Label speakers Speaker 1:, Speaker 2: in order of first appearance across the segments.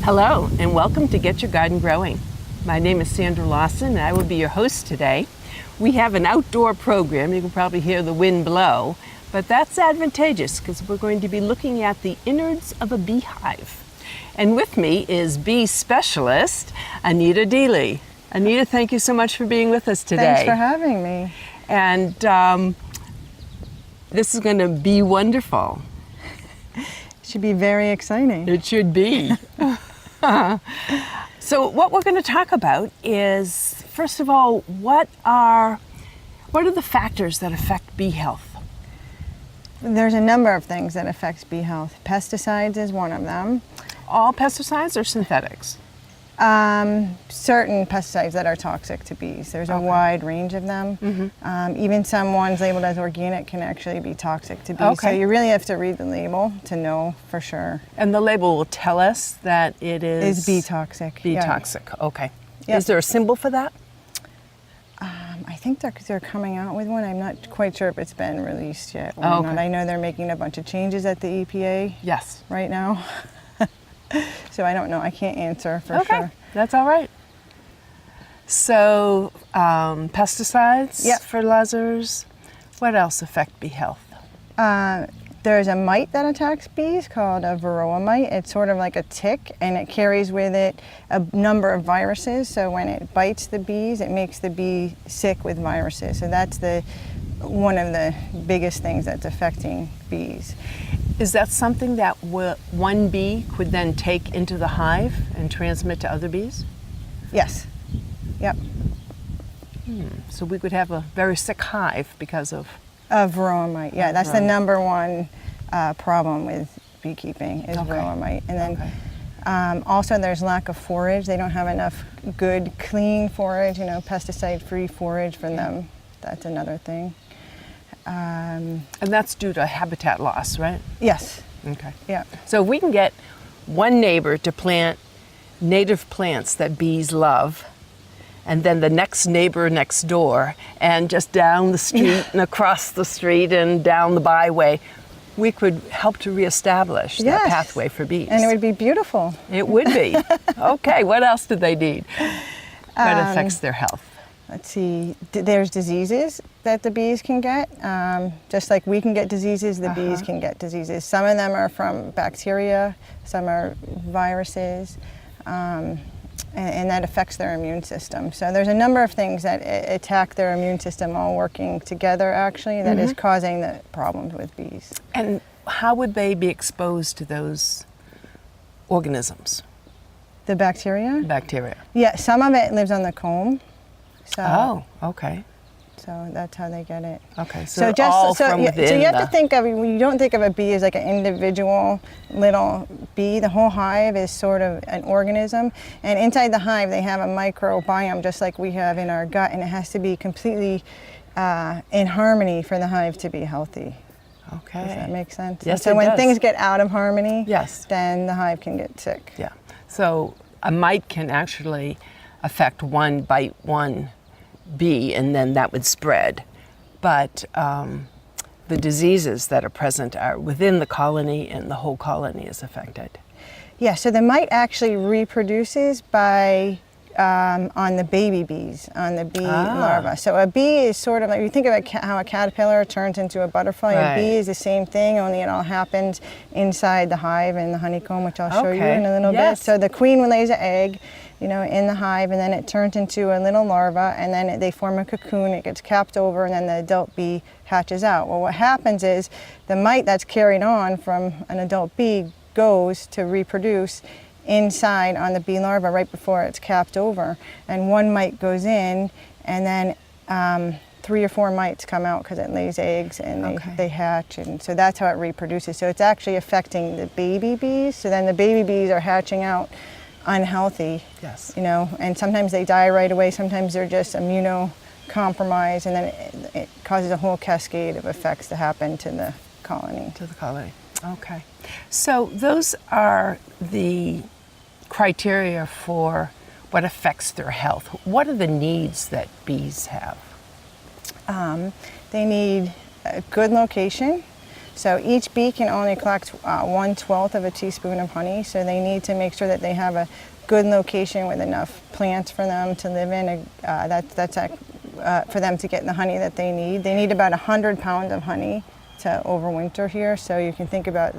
Speaker 1: Hello, and welcome to Get Your Garden Growing. My name is Sandra Lawson, and I will be your host today. We have an outdoor program. You can probably hear the wind blow, but that's advantageous because we're going to be looking at the innards of a beehive. And with me is bee specialist, Anita Deeley. Anita, thank you so much for being with us today.
Speaker 2: Thanks for having me.
Speaker 1: And this is going to be wonderful.
Speaker 2: Should be very exciting.
Speaker 1: It should be. So what we're going to talk about is, first of all, what are the factors that affect bee health?
Speaker 2: There's a number of things that affect bee health. Pesticides is one of them.
Speaker 1: All pesticides or synthetics?
Speaker 2: Certain pesticides that are toxic to bees. There's a wide range of them. Mm-hmm. Even some ones labeled as organic can actually be toxic to bees.
Speaker 1: Okay.
Speaker 2: So you really have to read the label to know for sure.
Speaker 1: And the label will tell us that it
Speaker 2: Is bee toxic.
Speaker 1: Bee
Speaker 2: yeah.
Speaker 1: toxic, okay.
Speaker 2: Yep.
Speaker 1: Is there a symbol for that?
Speaker 2: I think they're coming out with one. I'm not quite sure if it's been released yet or
Speaker 1: Okay.
Speaker 2: not. I know they're making a bunch of changes at the EPA
Speaker 1: Yes.
Speaker 2: right now. So I don't know. I can't answer for
Speaker 1: Okay,
Speaker 2: sure.
Speaker 1: that's all right. So pesticides,
Speaker 2: Yep.
Speaker 1: fertilizers, what else affect bee health?
Speaker 2: There's a mite that attacks bees called a varroa mite. It's sort of like a tick, and it carries with it a number of viruses. So when it bites the bees, it makes the bee sick with viruses. So that's one of the biggest things that's affecting bees.
Speaker 1: Is that something that one bee could then take into the hive and transmit to other bees?
Speaker 2: Yes. Yep.
Speaker 1: So we could have a very sick hive because of...
Speaker 2: Varroa mite. Yeah, that's the number one problem with beekeeping is varroa mite. And then also there's lack of forage. They don't have enough good, clean forage, pesticide-free forage for them. That's another thing.
Speaker 1: And that's due to habitat loss, right?
Speaker 2: Yes.
Speaker 1: Okay.
Speaker 2: Yeah.
Speaker 1: So if we can get one neighbor to plant native plants that bees love, and then the next neighbor next door, and just down the street and across the street and down the byway, we could help to reestablish that pathway for bees.
Speaker 2: And it would be beautiful.
Speaker 1: It would be. Okay, what else do they need that affects their health?
Speaker 2: Let's see, there's diseases that the bees can get. Just like we can get diseases, the bees can get diseases. Some of them are from bacteria, some are viruses, and that affects their immune system. So there's a number of things that attack their immune system all working together actually that is causing the problems with bees.
Speaker 1: And how would they be exposed to those organisms?
Speaker 2: The bacteria?
Speaker 1: Bacteria.
Speaker 2: Yeah, some of it lives on the comb. So,
Speaker 1: okay.
Speaker 2: So that's how they get it.
Speaker 1: Okay,
Speaker 2: So you have to think of, you don't think of a bee as like an individual little bee. The whole hive is sort of an organism, and inside the hive they have a microbiome just like we have in our gut, and it has to be completely in harmony for the hive to be healthy.
Speaker 1: Okay.
Speaker 2: Does that make sense?
Speaker 1: Yes,
Speaker 2: so when things get out of harmony, then the hive can get sick.
Speaker 1: Yeah. So a mite can actually affect one bee, and then that would spread. But the diseases that are present are within the colony, and the whole colony is affected.
Speaker 2: Yeah, so the mite actually reproduces by on the baby bees, on the bee larva. So a bee is sort of like, you think of how a caterpillar turns into a butterfly. Right. A bee is the same thing, only it all happens inside the hive and the honeycomb, which I'll show you in a little bit. So the queen lays an egg, in the hive, and then it turns into a little larva, and then they form a cocoon, it gets capped over, and then the adult bee hatches out. Well, what happens is the mite that's carried on from an adult bee goes to reproduce inside on the bee larva right before it's capped over, and one mite goes in, and then 3 or 4 mites come out because it lays eggs and they hatch, and so that's how it reproduces. So it's actually affecting the baby bees, so then the baby bees are hatching out unhealthy, and sometimes they die right away, sometimes they're just immunocompromised, and then it causes a whole cascade of effects to happen to the colony.
Speaker 1: Okay. So those are the criteria for what affects their health. What are the needs that bees have?
Speaker 2: They need a good location. So each bee can only collect 1/12 of a teaspoon of honey, so they need to make sure that they have a good location with enough plants for them to live in. For them to get the honey that they need. They need about 100 pounds of honey to overwinter here, so you can think about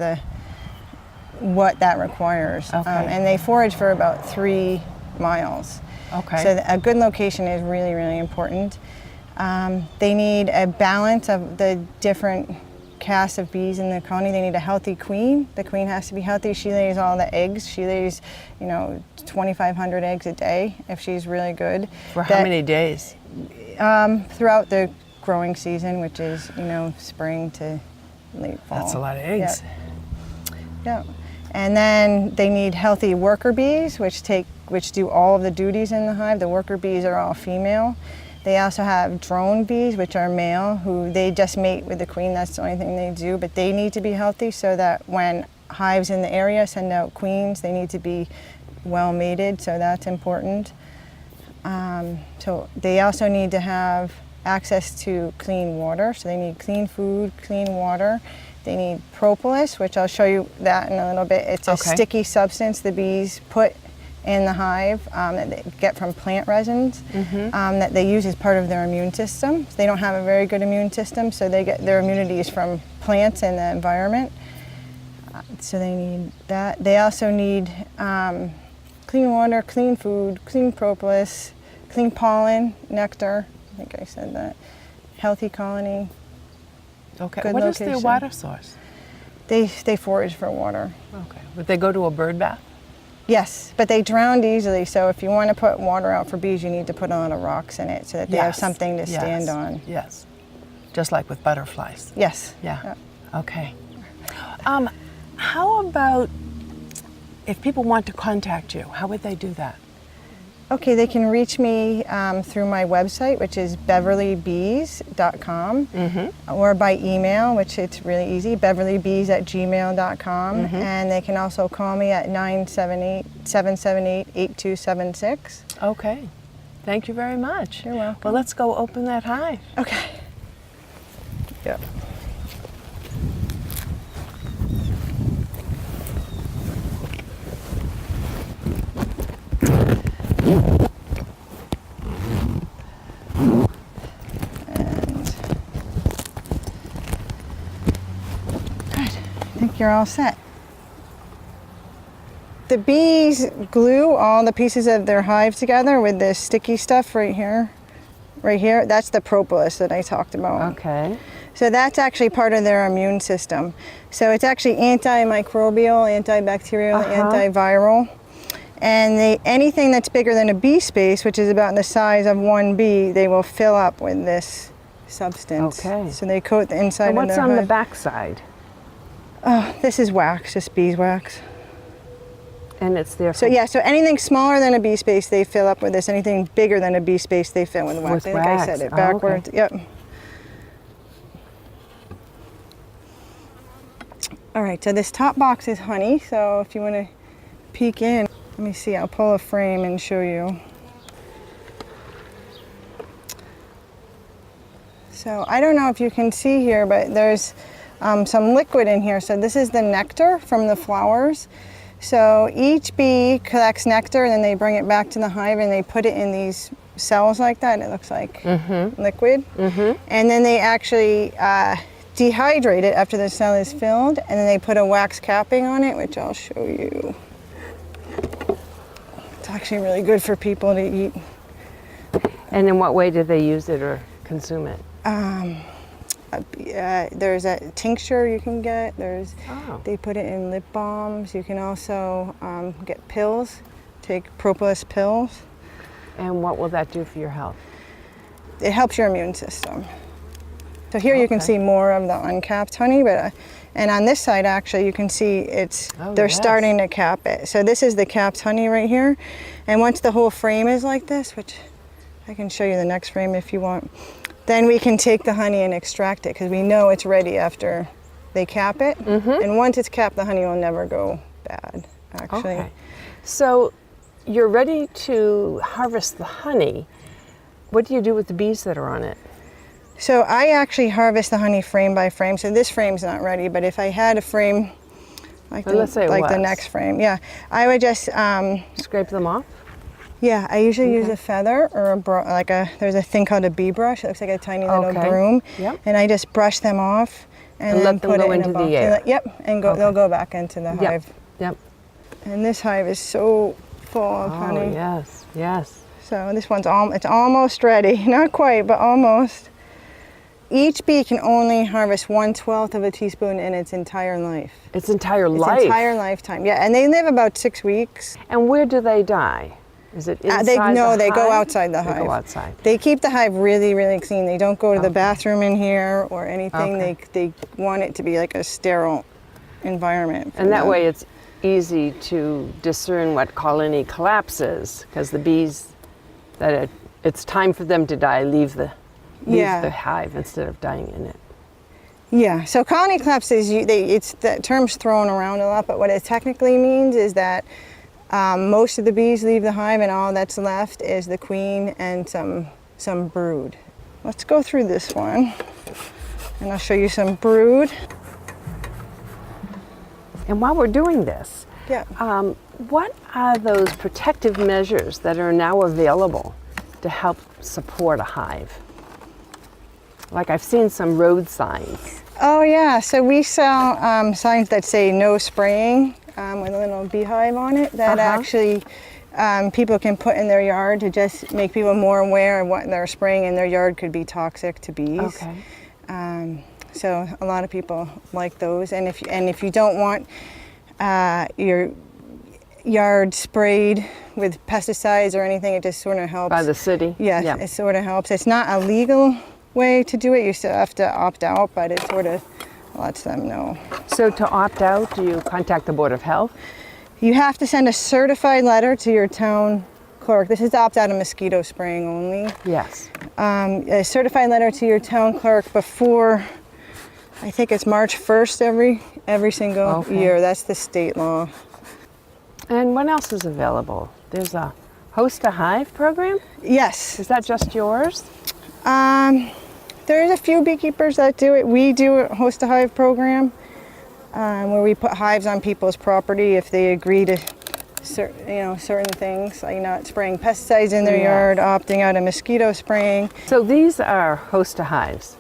Speaker 2: what that requires.
Speaker 1: Okay.
Speaker 2: And they forage for about 3 miles.
Speaker 1: Okay.
Speaker 2: So a good location is really, really important. They need a balance of the different caste of bees in the colony. They need a healthy queen. The queen has to be healthy. She lays all the eggs. She lays, 2,500 eggs a day if she's really good.
Speaker 1: For how many days?
Speaker 2: Throughout the growing season, which is, spring to late fall.
Speaker 1: That's a lot of eggs.
Speaker 2: Yeah. And then they need healthy worker bees, which do all of the duties in the hive. The worker bees are all female. They also have drone bees, which are male, who they just mate with the queen. That's the only thing they do. But they need to be healthy so that when hives in the area send out queens, they need to be well mated. So that's important. So they also need to have access to clean water. So they need clean food, clean water. They need propolis, which I'll show you that in a little bit. It's a sticky substance the bees put in the hive that they get from plant resins that they use as part of their immune system. They don't have a very good immune system, so they get their immunities from plants and the environment. So they need that. They also need clean water, clean food, clean propolis, clean pollen, nectar. I think I said that. Healthy colony.
Speaker 1: Okay.
Speaker 2: Good
Speaker 1: What
Speaker 2: location.
Speaker 1: is their water source?
Speaker 2: They forage for water.
Speaker 1: Okay. Would they go to a bird bath?
Speaker 2: Yes, but they drown easily, so if you want to put water out for bees, you need to put a lot of rocks in it so that they have something to stand on.
Speaker 1: Yes. Just like with butterflies.
Speaker 2: Yes.
Speaker 1: Yeah. Okay. How about if people want to contact you, how would they do that?
Speaker 2: Okay, they can reach me through my website, which is beverlybees.com, or by email, which it's really easy, beverlybees@gmail.com, and they can also call me at 978-778-8276.
Speaker 1: Okay. Thank you very much.
Speaker 2: You're welcome.
Speaker 1: Well, let's go open that hive.
Speaker 2: Okay. Yep. You're all set. The bees glue all the pieces of their hive together with this sticky stuff right here. Right here, that's the propolis that I talked about.
Speaker 1: Okay.
Speaker 2: So that's actually part of their immune system. So it's actually antimicrobial, antibacterial, antiviral. And anything that's bigger than a bee space, which is about the size of one bee, they will fill up with this substance.
Speaker 1: Okay.
Speaker 2: So they coat the inside of their hive.
Speaker 1: What's on the back side?
Speaker 2: This is wax, just beeswax.
Speaker 1: And it's there for...
Speaker 2: So yeah, so anything smaller than a bee space, they fill up with this. Anything bigger than a bee space, they fill with wax. I think I said it backwards.
Speaker 1: Okay.
Speaker 2: Yep. All right, so this top box is honey. So if you want to peek in, let me see, I'll pull a frame and show you. So I don't know if you can see here, but there's some liquid in here. So this is the nectar from the flowers. So each bee collects nectar and then they bring it back to the hive and they put it in these cells like that. It looks like liquid. And then they actually dehydrate it after the cell is filled, and then they put a wax capping on it, which I'll show you. It's actually really good for people to eat.
Speaker 1: And in what way do they use it or consume it?
Speaker 2: There's a tincture you can get. They put it in lip balms. You can also get pills, take propolis pills.
Speaker 1: And what will that do for your health?
Speaker 2: It helps your immune system. So here you can see more of the uncapped honey, and on this side actually you can see they're starting to cap it. So this is the capped honey right here, and once the whole frame is like this, which I can show you the next frame if you want, then we can take the honey and extract it because we know it's ready after they cap it. And once it's capped, the honey will never go bad, actually.
Speaker 1: Okay. So you're ready to harvest the honey. What do you do with the bees that are on it?
Speaker 2: So I actually harvest the honey frame by frame. So this frame's not ready, but if I had a frame like, the next frame, yeah, I would just
Speaker 1: scrape them off.
Speaker 2: Yeah, I usually use a feather or there's a thing called a bee brush. It looks like a tiny little broom, and I just brush them off and then
Speaker 1: let them
Speaker 2: put
Speaker 1: go
Speaker 2: it
Speaker 1: into
Speaker 2: in a box.
Speaker 1: the air.
Speaker 2: And they'll go back into the hive.
Speaker 1: Yep.
Speaker 2: And this hive is so full of honey.
Speaker 1: Oh yes, yes.
Speaker 2: So this one's it's almost ready. Not quite, but almost. Each bee can only harvest 1/12 of a teaspoon in its entire life.
Speaker 1: Its entire life?
Speaker 2: Its entire lifetime, yeah. And they live about 6 weeks.
Speaker 1: And where do they die? Is it inside
Speaker 2: they
Speaker 1: the hive?
Speaker 2: go outside the hive.
Speaker 1: They go outside.
Speaker 2: They keep the hive really, really clean. They don't go to the bathroom in here or anything.
Speaker 1: Okay.
Speaker 2: They want it to be like a sterile environment.
Speaker 1: And that way it's easy to discern what colony collapses, because the bees, it's time for them to die, leave the hive instead of dying in it.
Speaker 2: Yeah, so colony collapses, the term's thrown around a lot, but what it technically means is that most of the bees leave the hive and all that's left is the queen and some brood. Let's go through this one and I'll show you some brood.
Speaker 1: And while we're doing this,
Speaker 2: yeah.
Speaker 1: What are those protective measures that are now available to help support a hive? Like I've seen some road signs.
Speaker 2: Oh yeah, so we sell signs that say no spraying with a little beehive on it that actually people can put in their yard to just make people more aware of what they're spraying in their yard could be toxic to bees.
Speaker 1: Okay.
Speaker 2: So a lot of people like those, and if you don't want your yard sprayed with pesticides or anything, it just sort of helps.
Speaker 1: By the city?
Speaker 2: Yeah, it sort of helps. It's not a legal way to do it. You still have to opt out, but it sort of lets them know.
Speaker 1: So to opt out, do you contact the Board of Health?
Speaker 2: You have to send a certified letter to your town clerk. This is to opt out of mosquito spraying only.
Speaker 1: Yes.
Speaker 2: A certified letter to your town clerk before, I think it's March 1st every single year. That's the state law.
Speaker 1: And what else is available? There's a Host a Hive program?
Speaker 2: Yes.
Speaker 1: Is that just yours?
Speaker 2: There's a few beekeepers that do it. We do a Host a Hive program where we put hives on people's property if they agree to certain things, like not spraying pesticides in their yard, opting out of mosquito spraying.
Speaker 1: So these are Host a Hives?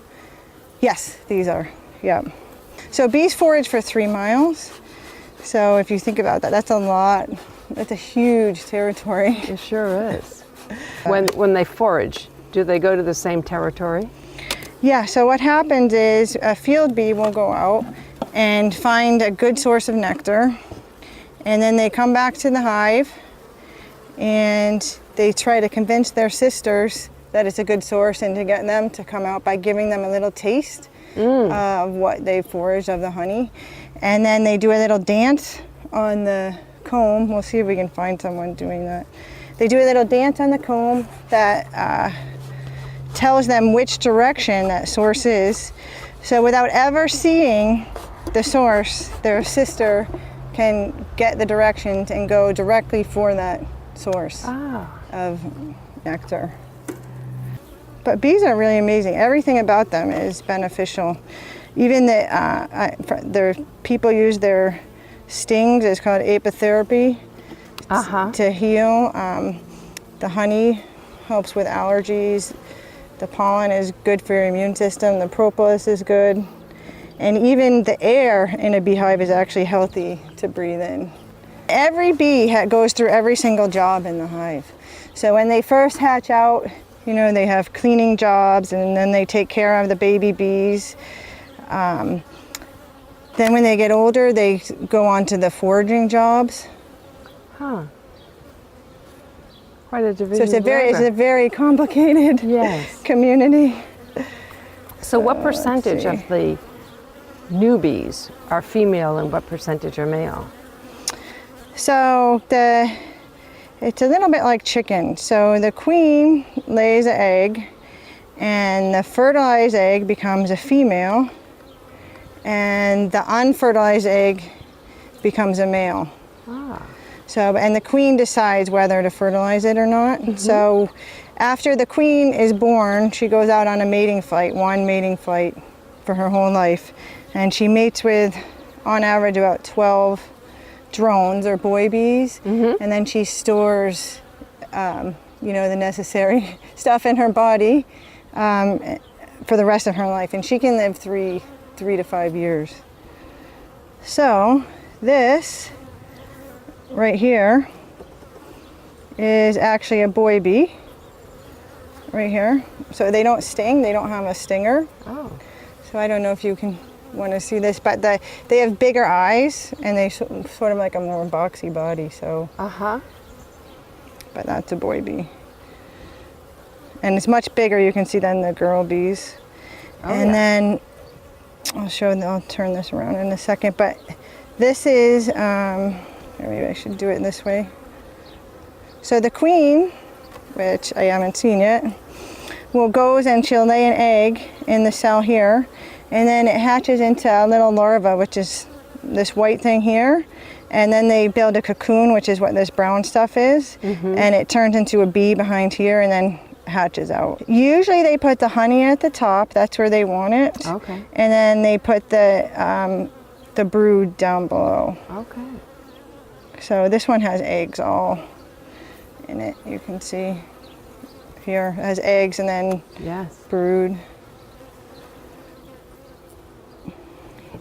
Speaker 2: Yes, these are, yeah. So bees forage for 3 miles. So if you think about that, that's a lot. That's a huge territory.
Speaker 1: It sure is. When they forage, do they go to the same territory?
Speaker 2: Yeah, so what happens is a field bee will go out and find a good source of nectar, and then they come back to the hive and they try to convince their sisters that it's a good source and to get them to come out by giving them a little taste of what they foraged of the honey. And then they do a little dance on the comb. We'll see if we can find someone doing that. They do a little dance on the comb that tells them which direction that source is. So without ever seeing the source, their sister can get the directions and go directly for that source of nectar. But bees are really amazing. Everything about them is beneficial. Even people use their stings. It's called apitherapy to heal. The honey helps with allergies. The pollen is good for your immune system. The propolis is good. And even the air in a beehive is actually healthy to breathe in. Every bee goes through every single job in the hive. So when they first hatch out, they have cleaning jobs, and then they take care of the baby bees. Then when they get older, they go on to the foraging jobs.
Speaker 1: Huh. Quite a division.
Speaker 2: So it's a very complicated community.
Speaker 1: So what percentage of the newbies are female and what percentage are male?
Speaker 2: So it's a little bit like chicken. So the queen lays an egg, and the fertilized egg becomes a female, and the unfertilized egg becomes a male. So, and the queen decides whether to fertilize it or not. So After the queen is born, she goes out on a mating flight, one mating flight for her whole life. And she mates with, on average, about 12 drones or boy bees. And then she stores, you know, the necessary stuff in her body for the rest of her life. And she can live three to 5 years. So this right here is actually a boy bee. Right here. So they don't sting, they don't have a stinger.
Speaker 1: Oh.
Speaker 2: So I don't know if you can want to see this, but they have bigger eyes and they sort of like a more boxy body, so. But that's a boy bee. And it's much bigger, you can see, than the girl bees. Then I'll turn this around in a second, but this is, maybe I should do it this way. So the queen, which I haven't seen yet, goes and she'll lay an egg in the cell here, and then it hatches into a little larva, which is this white thing here, and then they build a cocoon, which is what this brown stuff is, and it turns into a bee behind here and then hatches out. Usually they put the honey at the top, that's where they want it, and then they put the brood down below. So this one has eggs all in it, you can see. Here it has eggs and then brood.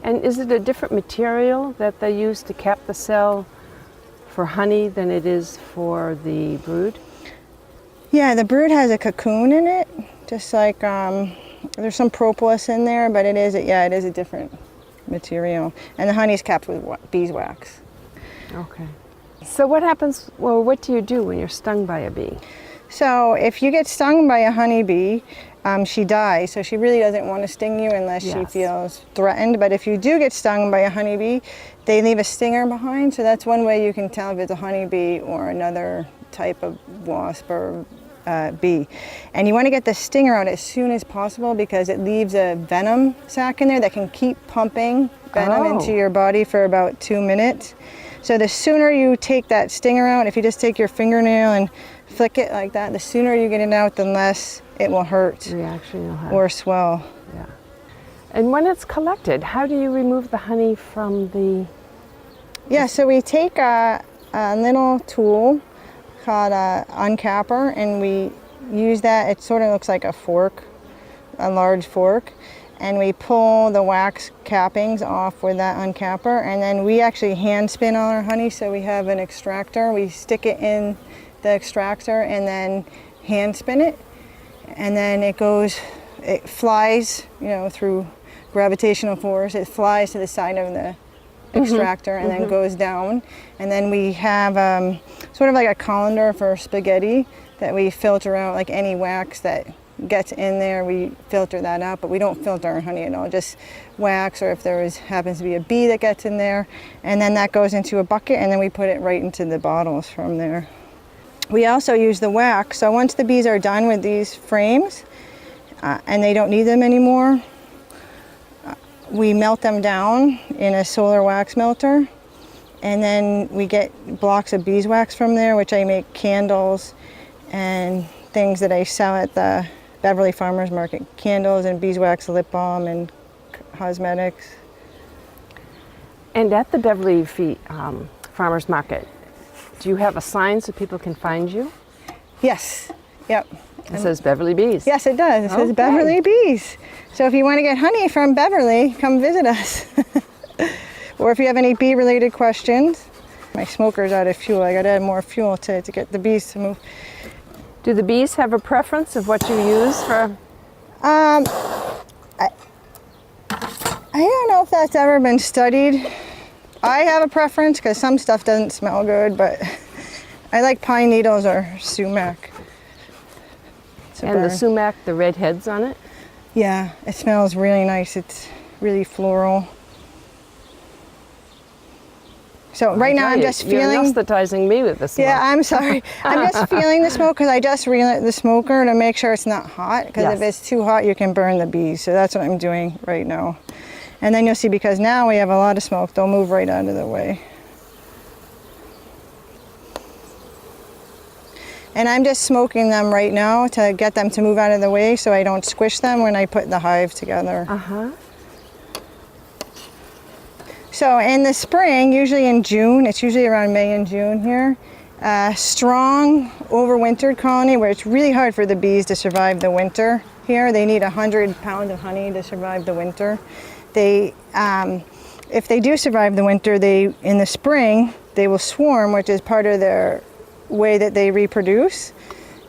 Speaker 1: And is it a different material that they use to cap the cell for honey than it is for the brood?
Speaker 2: Yeah, the brood has a cocoon in it, just like there's some propolis in there, but it is a different material. And the honey's capped with beeswax.
Speaker 1: Okay. So what happens, well, what do you do when you're stung by a bee?
Speaker 2: So if you get stung by a honeybee, she dies. So she really doesn't want to sting you unless she feels threatened. But if you do get stung by a honeybee, they leave a stinger behind. So that's one way you can tell if it's a honeybee or another type of wasp or bee. And you want to get the stinger out as soon as possible because it leaves a venom sac in there that can keep pumping venom into your body for about 2 minutes. So the sooner you take that stinger out, if you just take your fingernail and flick it like that, the sooner you get it out, the less it will hurt or swell.
Speaker 1: Yeah. And when it's collected, how do you remove the honey from the...
Speaker 2: Yeah, so we take a little tool called an uncapper, and we use that. It sort of looks like a fork, a large fork, and we pull the wax cappings off with that uncapper, and then we actually hand spin all our honey. So we have an extractor, we stick it in the extractor and then hand spin it, and then it flies, you know, through gravitational force, it flies to the side of the extractor and then goes down. And then we have sort of like a colander for spaghetti that we filter out, like any wax that gets in there, we filter that out, but we don't filter our honey at all, just wax, or if there happens to be a bee that gets in there, and then that goes into a bucket, and then we put it right into the bottles from there. We also use the wax, so once the bees are done with these frames and they don't need them anymore, we melt them down in a solar wax melter, and then we get blocks of beeswax from there, which I make candles and things that I sell at the Beverly Farmers Market, candles and beeswax lip balm and cosmetics.
Speaker 1: And at the Beverly Farmers Market, do you have a sign so people can find you?
Speaker 2: Yes, yep.
Speaker 1: It says Beverly Bees.
Speaker 2: Yes, it does. It says Beverly Bees. So if you want to get honey from Beverly, come visit us. Or if you have any bee-related questions. My smoker's out of fuel. I got to add more fuel to get the bees to move.
Speaker 1: Do the bees have a preference of what you use for?
Speaker 2: I don't know if that's ever been studied. I have a preference because some stuff doesn't smell good, but I like pine needles or sumac.
Speaker 1: And the sumac, the red heads on it?
Speaker 2: Yeah, it smells really nice. It's really floral. So right now I'm just feeling...
Speaker 1: You're anesthetizing me with the smoke.
Speaker 2: Yeah, I'm sorry. I'm just feeling the smoke because I just relit the smoker to make sure it's not hot, because if it's too hot you can burn the bees. So that's what I'm doing right now. And then you'll see, because now we have a lot of smoke, they'll move right out of the way. And I'm just smoking them right now to get them to move out of the way so I don't squish them when I put the hive together. So in the spring, usually in June, it's usually around May and June here, strong overwintered colony where it's really hard for the bees to survive the winter here. They need 100 pounds of honey to survive the winter. They, if they do survive the winter, in the spring, they will swarm, which is part of their way that they reproduce.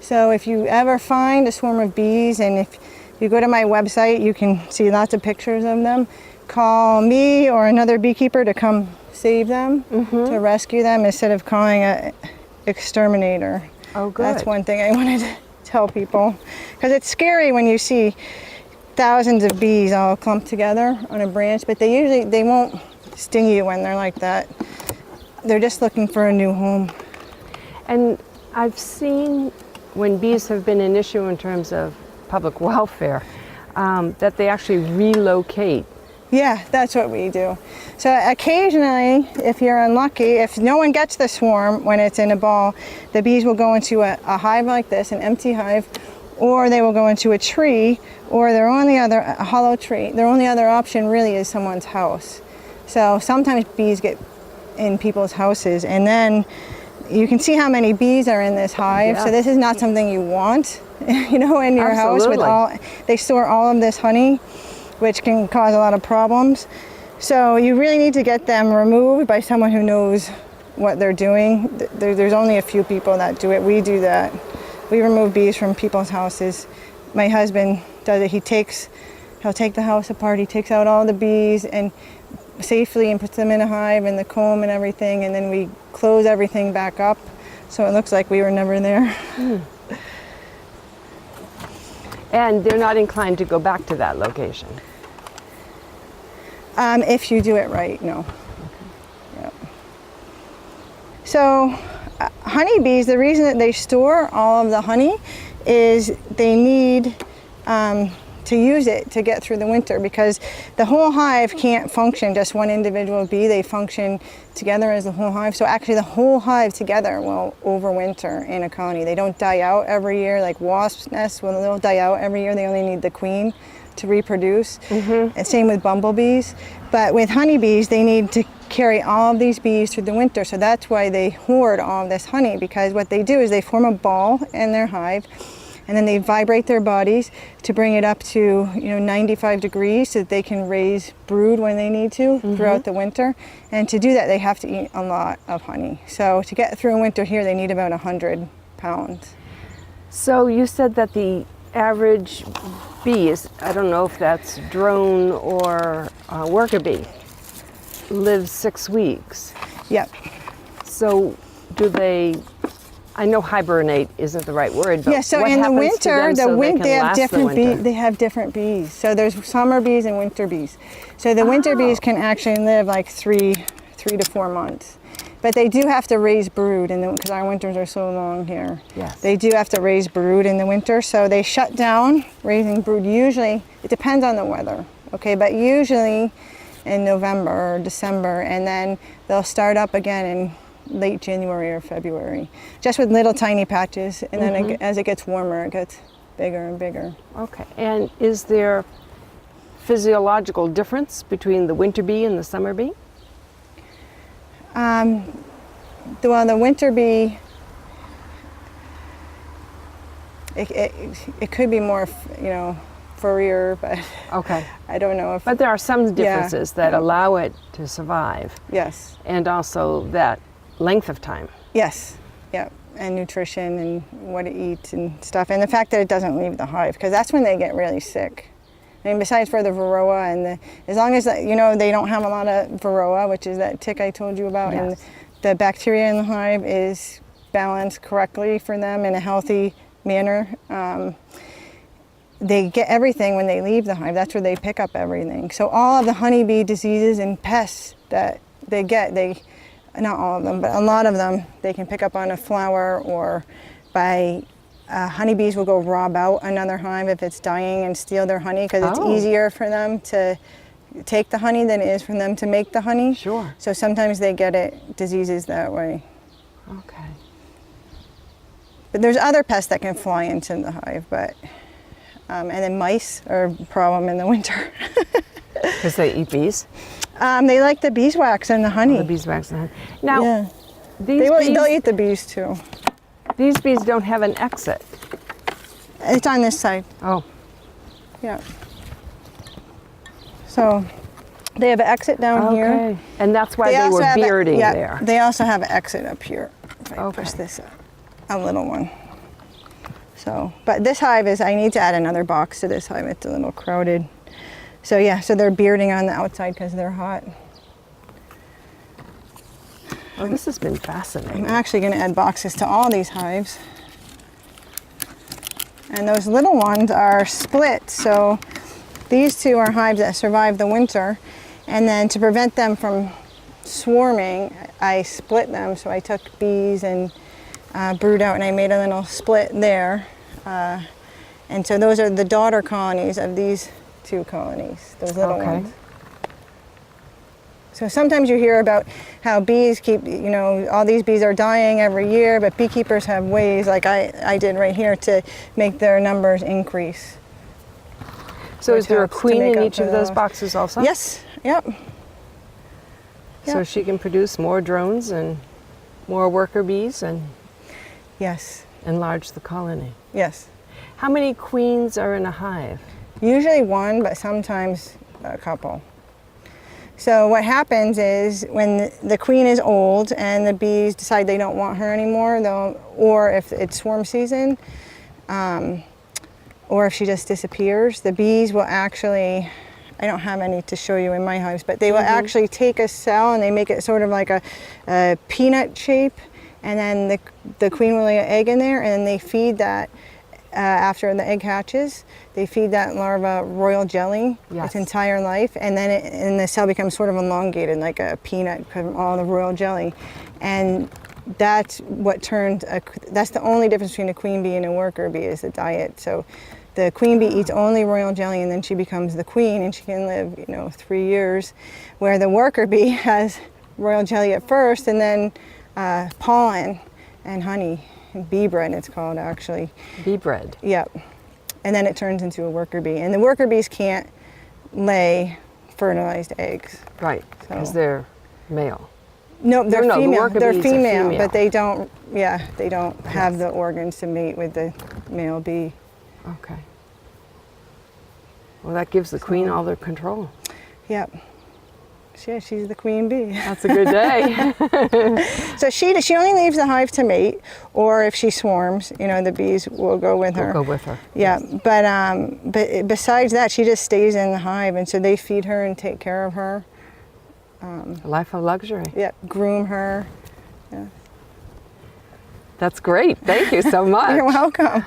Speaker 2: So if you ever find a swarm of bees, and if you go to my website, you can see lots of pictures of them, call me or another beekeeper to come save them, to rescue them, instead of calling an exterminator.
Speaker 1: Oh, good.
Speaker 2: That's one thing I wanted to tell people, because it's scary when you see thousands of bees all clumped together on a branch, but they won't sting you when they're like that. They're just looking for a new home.
Speaker 1: And I've seen when bees have been an issue in terms of public welfare, that they actually relocate.
Speaker 2: Yeah, that's what we do. So occasionally, if you're unlucky, if no one gets the swarm when it's in a ball, the bees will go into a hive like this, an empty hive, or they will go into a tree, or a hollow tree. Their only other option really is someone's house. So sometimes bees get in people's houses, and then you can see how many bees are in this hive.
Speaker 1: Yeah.
Speaker 2: So this is not something you want, in your house. They store all of this honey, which can cause a lot of problems. So you really need to get them removed by someone who knows what they're doing. There's only a few people that do it. We do that. We remove bees from people's houses. My husband does it. He'll take the house apart. He takes out all the bees and safely and puts them in a hive and the comb and everything, and then we close everything back up so it looks like we were never there.
Speaker 1: And they're not inclined to go back to that location?
Speaker 2: If you do it right, no. Yep. So honeybees, the reason that they store all of the honey is they need to use it to get through the winter, because the whole hive can't function just one individual bee. They function together as the whole hive. So actually the whole hive together will overwinter in a colony. They don't die out every year like wasp nests. Well, they'll die out every year. They only need the queen to reproduce. And same with bumblebees. But with honeybees, they need to carry all of these bees through the winter. So that's why they hoard all of this honey, because what they do is they form a ball in their hive, and then they vibrate their bodies to bring it up to 95 degrees so that they can raise brood when they need to throughout the winter. And to do that, they have to eat a lot of honey. So to get through a winter here, they need about 100 pounds.
Speaker 1: So you said that the average bee is, I don't know if that's drone or worker bee, lives 6 weeks.
Speaker 2: Yep.
Speaker 1: So do they, I know hibernate isn't the right word, but
Speaker 2: yeah, so
Speaker 1: what
Speaker 2: in the
Speaker 1: happens
Speaker 2: winter,
Speaker 1: to them so
Speaker 2: they have
Speaker 1: last
Speaker 2: different
Speaker 1: the winter?
Speaker 2: bees. They have different bees. So there's summer bees and winter bees. So the winter bees can actually live like 3 to 4 months. But they do have to raise brood, because our winters are so long here.
Speaker 1: Yes.
Speaker 2: They do have to raise brood in the winter, so they shut down raising brood. Usually, it depends on the weather, okay? But usually in November or December, and then they'll start up again in late January or February, just with little tiny patches. And then as it gets warmer, it gets bigger and bigger.
Speaker 1: Okay, and is there physiological difference between the winter bee and the summer bee?
Speaker 2: The winter bee, it could be more, furrier, but
Speaker 1: okay,
Speaker 2: I don't know if.
Speaker 1: But there are some differences that allow it to survive.
Speaker 2: Yes.
Speaker 1: And also that length of time.
Speaker 2: Yes. Yep. And nutrition and what it eats and stuff, and the fact that it doesn't leave the hive, because that's when they get really sick. I mean, besides for the varroa, and as long as they don't have a lot of varroa, which is that tick I told you about, and the bacteria in the hive is balanced correctly for them in a healthy manner, they get everything when they leave the hive. That's where they pick up everything. So all of the honeybee diseases and pests that they get, not all of them, but a lot of them, they can pick up on a flower, or by honeybees will go rob out another hive if it's dying and steal their honey, because it's easier for them to take the honey than it is for them to make the honey.
Speaker 1: Sure.
Speaker 2: So sometimes they get diseases that way.
Speaker 1: Okay.
Speaker 2: But there's other pests that can fly into the hive, but and then mice are a problem in the winter.
Speaker 1: Because they eat bees?
Speaker 2: They like the beeswax and the honey.
Speaker 1: Oh, the beeswax and honey. Now,
Speaker 2: Yeah.
Speaker 1: they'll
Speaker 2: They'll eat the bees too.
Speaker 1: These bees don't have an exit.
Speaker 2: It's on this side.
Speaker 1: Oh,
Speaker 2: Yeah. So they have an exit down here.
Speaker 1: okay. And that's why they
Speaker 2: also
Speaker 1: were
Speaker 2: have
Speaker 1: bearding there.
Speaker 2: They also have an exit up here. If I
Speaker 1: Okay.
Speaker 2: push this up, a little one. So, but this hive is, I need to add another box to this hive. It's a little crowded. So yeah, so they're bearding on the outside because they're hot.
Speaker 1: Oh, this has been
Speaker 2: I'm
Speaker 1: fascinating.
Speaker 2: actually going to add boxes to all these hives. And those little ones are split. So these two are hives that survive the winter. And then to prevent them from swarming, I split them. So I took bees and brood out, and I made a little split there. And so those are the daughter colonies of these two colonies, those little ones. So sometimes you hear about how bees keep, you know, all these bees are dying every year, but beekeepers have ways, like I did right here, to make their numbers increase.
Speaker 1: So is there a
Speaker 2: helps to
Speaker 1: queen
Speaker 2: make
Speaker 1: in
Speaker 2: up
Speaker 1: each
Speaker 2: for
Speaker 1: of those
Speaker 2: those.
Speaker 1: boxes also?
Speaker 2: Yes, yep.
Speaker 1: So
Speaker 2: Yep.
Speaker 1: she can produce more drones and more worker bees and
Speaker 2: Yes,
Speaker 1: enlarge the colony.
Speaker 2: yes.
Speaker 1: How many queens are in a hive?
Speaker 2: Usually one, but sometimes a couple. So what happens is when the queen is old and the bees decide they don't want her anymore, or if it's swarm season, or if she just disappears, the bees will actually, I don't have any to show you in my hives, but they will actually take a cell and they make it sort of like a peanut shape, and then the queen will lay an egg in there, and then they feed that. After the egg hatches, they feed that larva royal jelly its entire life, and then and the cell becomes sort of elongated like a peanut from all the royal jelly. And that's what turns, that's the only difference between a queen bee and a worker bee, is the diet. So the queen bee eats only royal jelly, and then she becomes the queen, and she can live, 3 years, where the worker bee has royal jelly at first, and then pollen and honey. Bee bread, it's called, actually.
Speaker 1: Bee bread.
Speaker 2: Yep. And then it turns into a worker bee. And the worker bees can't lay fertilized eggs.
Speaker 1: Right, because they're male.
Speaker 2: No, they're
Speaker 1: No, the
Speaker 2: female.
Speaker 1: worker
Speaker 2: They're
Speaker 1: bees are
Speaker 2: female,
Speaker 1: female.
Speaker 2: but they don't have the organs to mate with the male bee.
Speaker 1: Okay. Well, that gives the queen all their control.
Speaker 2: Yep. Yeah, she's the queen bee.
Speaker 1: That's a good day.
Speaker 2: So she only leaves the hive to mate, or if she swarms, the bees will go with her.
Speaker 1: We'll go with her.
Speaker 2: Yeah, but besides that, she just stays in the hive, and so they feed her and take care of her.
Speaker 1: A life of luxury.
Speaker 2: Yeah, groom her. Yeah.
Speaker 1: That's great. Thank you so much.
Speaker 2: You're welcome.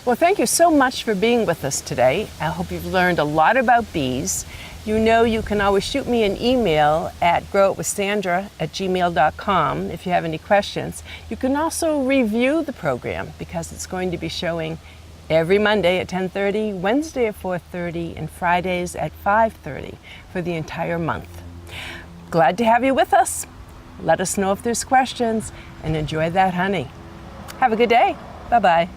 Speaker 1: Well, thank you so much for being with us today. I hope you've learned a lot about bees. You can always shoot me an email at growitwithsandra@gmail.com if you have any questions. You can also review the program, because it's going to be showing every Monday at 10:30, Wednesday at 4:30, and Fridays at 5:30 for the entire month. Glad to have you with us. Let us know if there's questions, and enjoy that honey. Have a good day. Bye-bye.